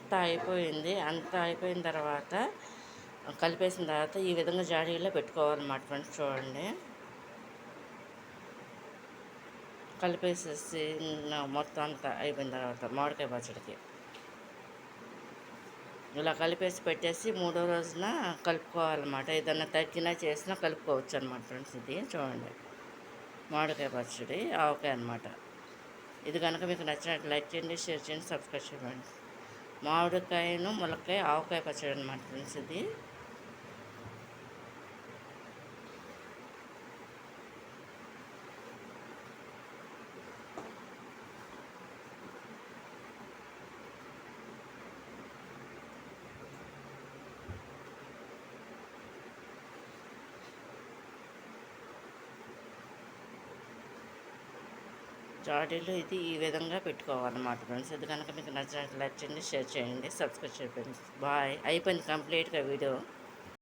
అంతా అయిపోయింది. అంతా అయిపోయిన తర్వాత కలిపేసిన తర్వాత ఈ విధంగా జాడీలో పెట్టుకోవాలన్నమాట ఫ్రెండ్స్. చూడండి, కలిపేసేసి మొత్తం అంతా అయిపోయిన తర్వాత మామిడికాయ పచ్చడికి ఇలా కలిపేసి పెట్టేసి మూడో రోజున కలుపుకోవాలన్నమాట. ఏదన్నా తగ్గినా చేసినా కలుపుకోవచ్చు అనమాట ఫ్రెండ్స్. ఇది చూడండి, మామిడికాయ పచ్చడి ఆవకాయ అనమాట. ఇది కనుక మీకు నచ్చినట్టు లైక్ చేయండి, షేర్ చేయండి, సబ్స్క్రైబ్ చేయండి. మామిడికాయను ములక్కాయ ఆవకాయ పచ్చడి అనమాట ఫ్రెండ్స్. ఇది జాడీలో ఇది ఈ విధంగా పెట్టుకోవాలన్నమాట ఫ్రెండ్స్. ఇది కనుక మీకు నచ్చినట్టు లైక్ చేయండి, షేర్ చేయండి, సబ్స్క్రైబ్ చేయండి. బాయ్. అయిపోయింది కంప్లీట్గా వీడియో.